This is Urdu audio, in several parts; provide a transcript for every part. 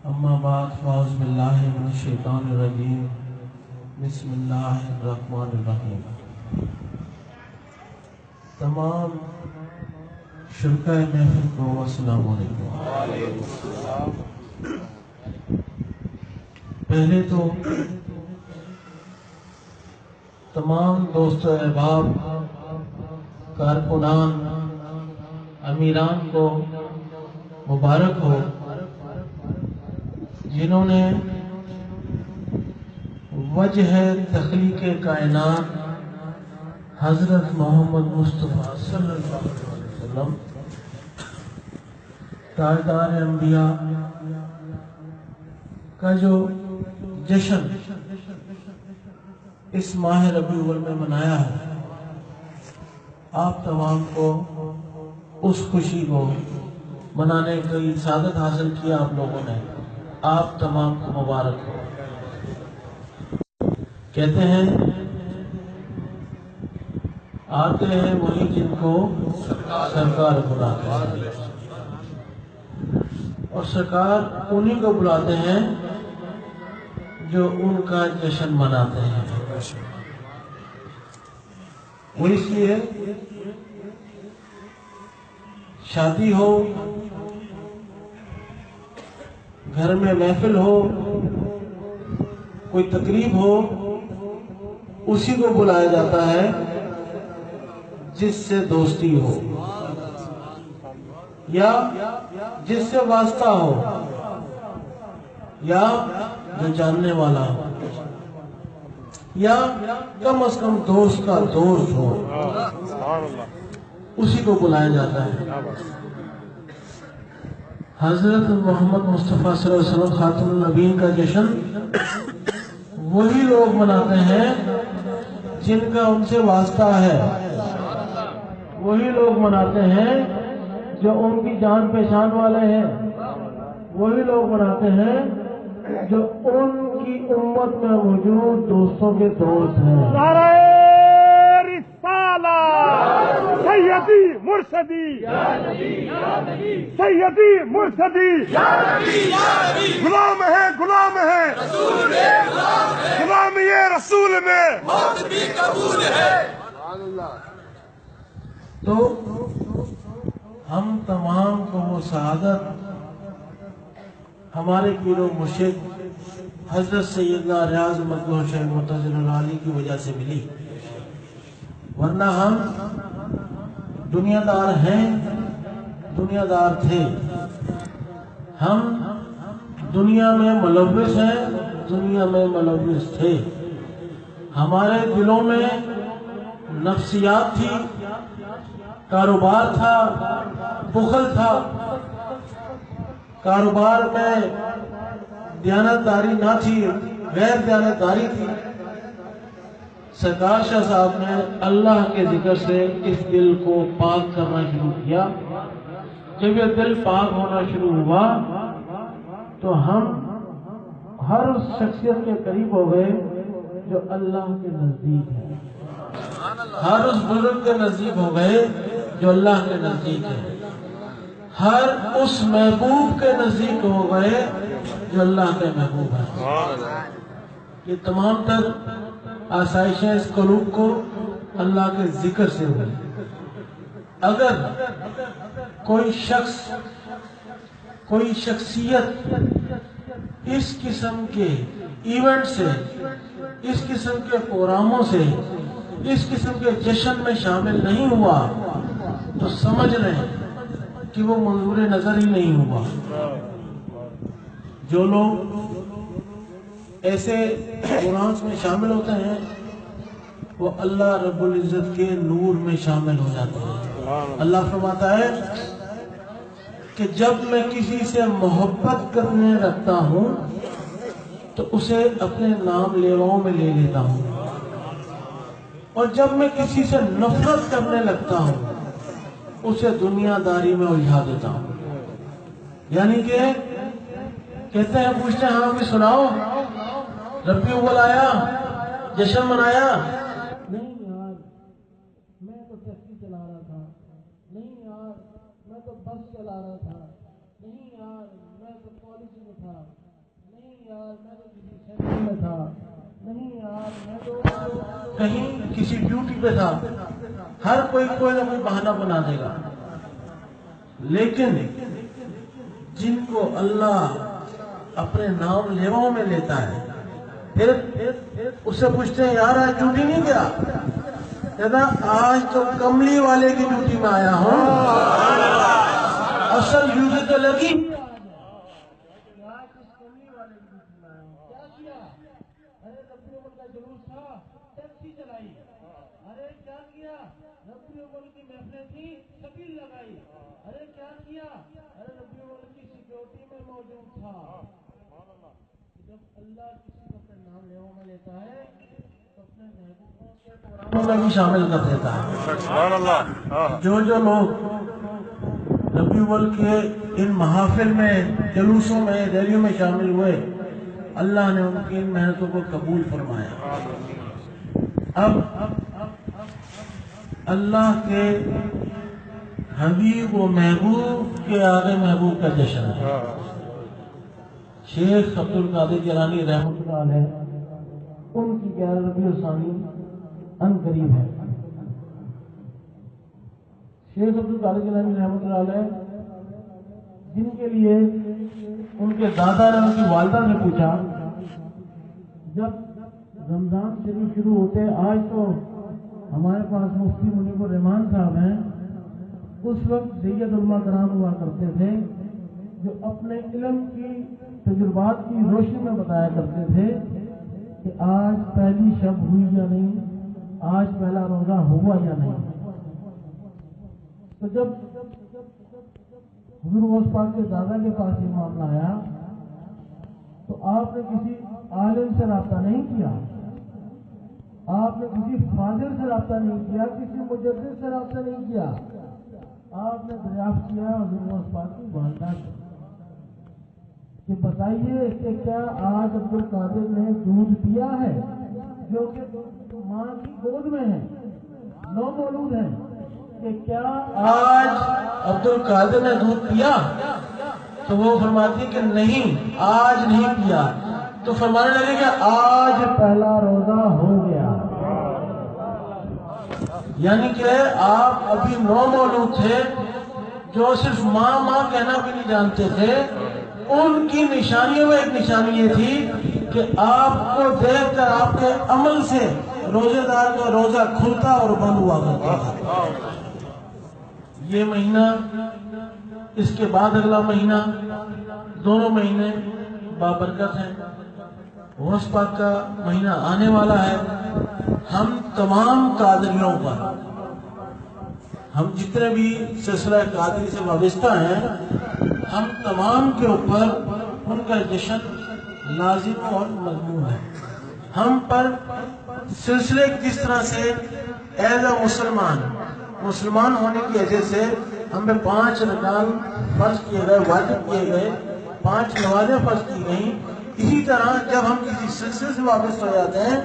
اما بعد فاعوذ باللہ من الشیطان الرجیم بسم اللہ الرحمن الرحیم. تمام شرکاء محفل کو السلام علیکم. پہلے تو تمام دوست احباب، کارکنان، امیران کو مبارک ہو جنہوں نے وجہ تخلیق کائنات حضرت محمد مصطفیٰ صلی اللہ علیہ وسلم تاجدار انبیاء کا جو جشن اس ماہ ربیع الاول میں منایا ہے، آپ تمام کو اس خوشی کو منانے کی سعادت حاصل کیا آپ لوگوں نے. آپ تمام کو مبارک ہو. کہتے ہیں آتے ہیں وہی جن کو سرکار بلاتے ہیں، اور سرکار انہی کو بلاتے ہیں جو ان کا جشن مناتے ہیں. وہ اس لیے شادی ہو، گھر میں محفل ہو، کوئی تقریب ہو، اسی کو بلایا جاتا ہے جس سے دوستی ہو، یا جس سے واسطہ ہو، یا جو جاننے والا ہو، یا کم از کم دوست کا دوست ہو، اسی کو بلایا جاتا ہے. حضرت محمد مصطفیٰ صلی اللہ علیہ وسلم خاتم النبیین کا جشن وہی لوگ مناتے ہیں جن کا ان سے واسطہ ہے. وہی لوگ مناتے ہیں جو ان کی جان پہچان والے ہیں. وہی لوگ مناتے ہیں جو ان کی امت میں موجود دوستوں کے دوست ہیں. سیدی مرشدی سیدی مرشدی غلام ہے غلام ہے غلام یہ رسول میں موت بھی قبول ہے. تو ہم تمام کو وہ سعادت ہمارے پیر و مرشد حضرت سیدنا ریاض مطلوب شیخ مرتضی العالی کی وجہ سے ملی، ورنہ ہم دنیا دار ہیں، دنیا دار تھے. ہم دنیا میں ملوث ہیں، دنیا میں ملوث تھے. ہمارے دلوں میں نفسیات تھی، کاروبار تھا، بخل تھا. کاروبار میں دیانتداری نہ تھی، غیر دیانتداری تھی. سرکار شاہ صاحب نے اللہ کے ذکر سے اس دل کو پاک کرنا شروع کیا. جب یہ دل پاک ہونا شروع ہوا تو ہم ہر اس شخصیت کے قریب ہو گئے جو اللہ کے نزدیک ہے. ہر اس بزرگ کے نزدیک ہو گئے جو اللہ کے نزدیک ہے. ہر اس محبوب کے نزدیک ہو گئے جو اللہ کے محبوب ہے. یہ تمام تر آسائشیں اس قلوب کو اللہ کے ذکر سے ہوئی. اگر کوئی شخص، کوئی شخصیت اس قسم کے ایونٹ سے، اس قسم کے پروگراموں سے، اس قسم کے جشن میں شامل نہیں ہوا تو سمجھ لیں کہ وہ منظور نظر ہی نہیں ہوا. جو لوگ ایسے پروگرامز میں شامل ہوتے ہیں وہ اللہ رب العزت کے نور میں شامل ہو جاتے ہیں. اللہ فرماتا ہے کہ جب میں کسی سے محبت کرنے رکھتا ہوں تو اسے اپنے نام لیواؤں میں لے لیتا ہوں، اور جب میں کسی سے نفرت کرنے لگتا ہوں اسے دنیا داری میں الجھا دیتا ہوں. یعنی کہ کہتے ہیں پوچھتے ہیں ہاں بھی سناؤ، ربیع الاول آیا، جشن منایا؟ نہیں یار میں تو ٹیکسی چلا رہا تھا، نہیں یار میں تو بس چلا رہا تھا، نہیں یار میں تو کالج میں تھا، نہیں یار میں تو کسی سینٹر میں تھا، نہیں یار میں تو کہیں کسی ڈیوٹی پہ تھا۔ ہر کوئی کوئی نہ کوئی بہانہ بنا دے گا، لیکن جن کو اللہ اپنے نام لیواؤں میں لیتا ہے، پھر اس سے پوچھتے ہیں یار آج ڈیوٹی نہیں گیا؟ کہتا آج تو کملی والے کی ڈیوٹی میں آیا ہوں، اصل ڈیوٹی تو لگی آج اس کملی والے کی ڈیوٹی میں آیا ہوں۔ کیا کیا؟ ارے ربیع الاول کا جلوس تھا، ٹیکسی چلائی۔ ارے کیا کیا؟ ربیع الاول کی محفلیں تھی، شبیل لگائی۔ ارے کیا کیا؟ ارے ربیع الاول کی سیکورٹی میں موجود تھا۔ جب اللہ کسی کو اپنے نام لیواؤں میں لیتا ہے تو اپنے محبوبوں کے پروگراموں میں بھی شامل کر دیتا ہے۔ سبحان اللہ۔ جو لوگ ربیع الاول کے ان محافل میں، جلوسوں میں، ریلیوں میں شامل ہوئے، اللہ نے ان کی ان محنتوں کو قبول فرمایا۔ اب اللہ کے حبیب و محبوب کے آگے محبوب کا جشن ہے۔ شیخ عبد القادر جیلانی رحمۃ اللہ علیہ، ان کی 11 ربیع الثانی ان قریب ہے۔ شیخ عبد القادر جیلانی رحمۃ اللہ علیہ، جن کے لیے ان کے دادا نے ان کی والدہ سے پوچھا، جب رمضان شریف شروع ہوتے، آج تو ہمارے پاس مفتی منیب الرحمان صاحب ہیں، اس وقت سید علماء کرام ہوا کرتے تھے جو اپنے علم کی تجربات کی روشنی میں بتایا کرتے تھے کہ آج پہلی شب ہوئی یا نہیں، آج پہلا روزہ ہوا یا نہیں۔ تو جب حضور غوث پاک کے دادا کے پاس یہ معاملہ آیا تو آپ نے کسی عالم سے رابطہ نہیں کیا، آپ نے کسی فاضل سے رابطہ نہیں کیا، کسی مجدد سے رابطہ نہیں کیا، آپ نے دریافت کیا حضور غوث پاک کی والدہ سے کہ بتائیے کہ کیا آج عبد القادر نے دودھ پیا ہے، جو کہ ماں کی گود میں ہے، نو مولود ہیں، کہ کیا آج عبد القادر نے دودھ پیا؟ تو وہ فرماتی کہ نہیں، آج نہیں پیا۔ تو فرمانے لگے کہ آج پہلا روزہ ہو گیا۔ یعنی کہ آپ ابھی نو مولود تھے، جو صرف ماں ماں کہنا بھی نہیں جانتے تھے، ان کی نشانیوں میں ایک نشانی یہ تھی کہ آپ کو دیکھ کر آپ کے عمل سے روزے دار کا روزہ کھلتا اور بند ہوا کرتا تھا۔ یہ مہینہ، اس کے بعد اگلا مہینہ، دونوں مہینے بابرکت ہیں۔ غوث پاک کا مہینہ آنے والا ہے۔ ہم تمام قادریوں پر، ہم جتنے بھی سلسلہ قادری سے وابستہ ہیں، ہم تمام کے اوپر ان کا جشن لازم اور مضمون ہے۔ ہم پر سلسلے کس طرح سے ایز اے مسلمان ہونے کی وجہ سے ہم پہ 5 رکعت فرض کیے گئے، واجب کیے گئے، 5 نمازیں فرض کی گئیں۔ اسی طرح جب ہم کسی سلسلے سے واپس ہو جاتے ہیں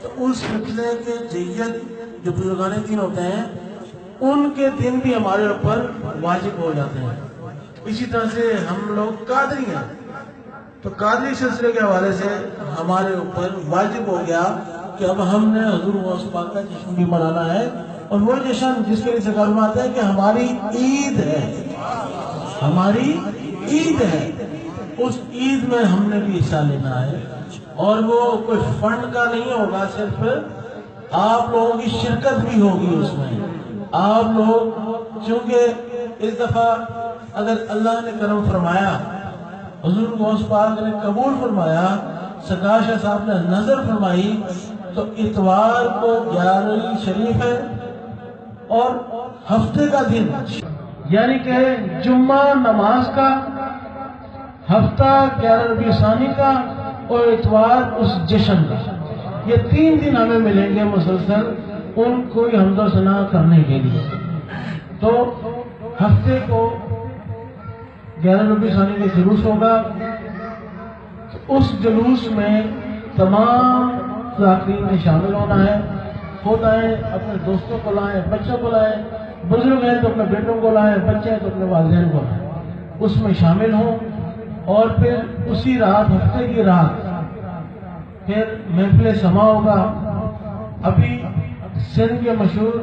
تو اس سلسلے کے جید جو بزرگان دین ہوتے ہیں، ان کے دن بھی ہمارے اوپر واجب ہو جاتے ہیں۔ اسی طرح سے ہم لوگ قادری ہیں، تو قادری سلسلے کے حوالے سے ہمارے اوپر واجب ہو گیا کہ اب ہم نے حضور غوث پاک کا جشن بھی منانا ہے، اور وہ جشن جس کے لیے سرکار فرماتے ہیں کہ ہماری عید ہے، ہماری عید ہے، اس عید میں ہم نے بھی حصہ لینا ہے۔ اور وہ کوئی فنڈ کا نہیں ہوگا، صرف آپ لوگوں کی شرکت بھی ہوگی اس میں۔ آپ لوگ چونکہ اس دفعہ اگر اللہ نے کرم فرمایا، حضور غوث پاک نے قبول فرمایا، سرکار شاہ صاحب نے نظر فرمائی، تو اتوار کو 11 شریف ہے اور ہفتے کا دن، یعنی کہ جمعہ نماز کا، ہفتہ 11 ربیع ثانی کا، اور اتوار اس جشن کا۔ یہ 3 دن ہمیں ملیں گے مسلسل ان کو حمد و ثنا کرنے کے لیے۔ تو ہفتے کو 11 ربیع ثانی کا جلوس ہوگا، اس جلوس میں تمام ذاکرین نے شامل ہونا ہے. خود آئیں، اپنے دوستوں کو لائیں، بچوں کو لائیں، بزرگ ہیں تو اپنے بیٹوں کو لائیں، بچے ہیں تو اپنے والدین کو لائیں، اس میں شامل ہوں. اور پھر اسی رات، ہفتے کی رات، پھر محفل سما ہوگا. ابھی سندھ کے مشہور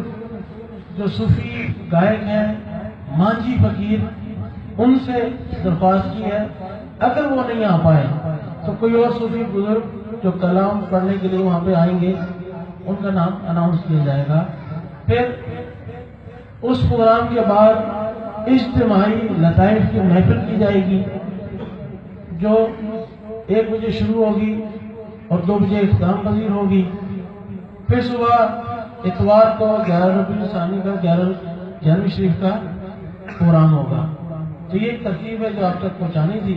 جو صوفی گائک ہیں مانجھی فقیر، ان سے درخواست کی ہے اگر وہ نہیں آ پائے تو کوئی اور صوفی بزرگ جو کلام پڑھنے کے لیے وہاں پہ آئیں گے ان کا نام اناؤنس کیا جائے گا. پھر اس پروگرام کے بعد اجتماعی لطائف کی محفل کی جائے گی جو 1 بجے شروع ہوگی اور 2 بجے اختتام پذیر ہوگی. پھر صبح اتوار کو 11 ربیع الثانی کا 11ویں شریف کا پروگرام ہوگا. تو یہ ایک ترتیب ہے جو آپ تک پہنچانی تھی.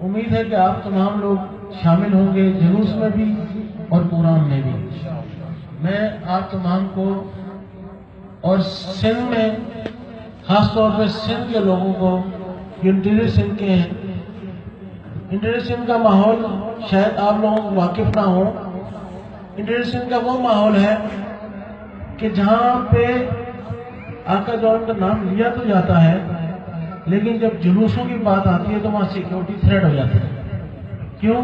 امید ہے کہ آپ تمام لوگ شامل ہوں گے، جلوس میں بھی اور پروگرام میں بھی. میں آپ تمام کو اور سندھ میں خاص طور پہ سندھ کے لوگوں کو، جو انٹیریئر سندھ کے ہیں، انٹیریئر سندھ کا ماحول شاید آپ لوگوں کو واقف نہ ہو. انٹیریئر سندھ کا وہ ماحول ہے کہ جہاں پہ آقا جان کا نام لیا تو جاتا ہے لیکن جب جلوسوں کی بات آتی ہے تو وہاں سیکیورٹی تھریٹ ہو جاتی ہے. کیوں؟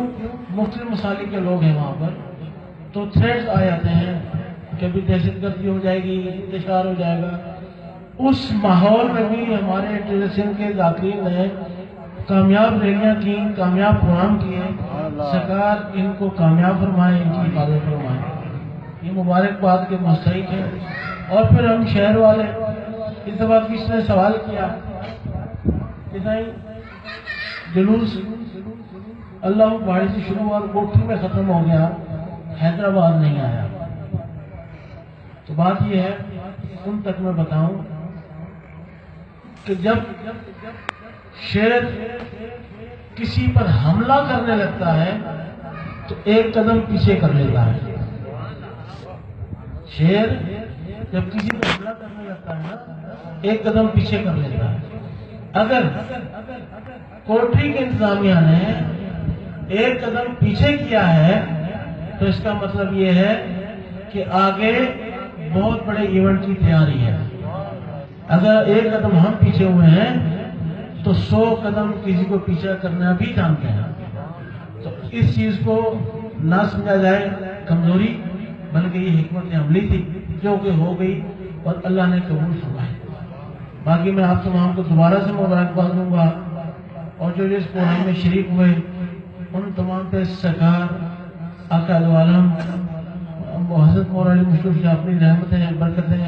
مختلف مسالک کے لوگ ہیں وہاں پر، تو تھریٹس آ جاتے ہیں، کبھی دہشت گردی ہو جائے گی، انتشار ہو جائے گا. اس ماحول میں بھی ہمارے انٹیریئر سندھ کے ذاکرین نے کامیاب ریلیاں کی، کامیاب پروگرام کیے. سرکار ان کو کامیاب فرمائے، ان کی حفاظت فرمائے. یہ مبارکباد کے مستحق ہیں. اور پھر ہم شہر والے، اس دفعہ کس نے سوال کیا کہ جلوس اللہ پہاڑی سے شروع ہوا، کوٹھی میں ختم ہو گیا، حیدرآباد نہیں آیا. تو بات یہ ہے، ان تک میں بتاؤں کہ جب شیر کسی پر حملہ کرنے لگتا ہے تو 1 قدم پیچھے کر لیتا ہے. شیر جب کسی پر حملہ کرنے لگتا ہے نا 1 قدم پیچھے کر لیتا ہے. اگر کوٹھی کے انتظامیہ نے 1 قدم پیچھے کیا ہے تو اس کا مطلب یہ ہے کہ آگے بہت بڑے ایونٹ کی تیاری ہے. اگر 1 قدم ہم پیچھے ہوئے ہیں تو 100 قدم کسی کو پیچھے کرنا بھی جانتے ہیں. تو اس چیز کو نہ سمجھا جائے کمزوری، بلکہ یہ حکمت عملی تھی جو کہ ہو گئی اور اللہ نے قبول فرمائی. باقی میں آپ تمام کو دوبارہ سے مبارکباد دوں گا، اور جو اس پروگرام میں شریک ہوئے ان تمام پہ سرکار آقا عالم حضرت مولانا مشکل شاہ اپنی رحمتیں برکتیں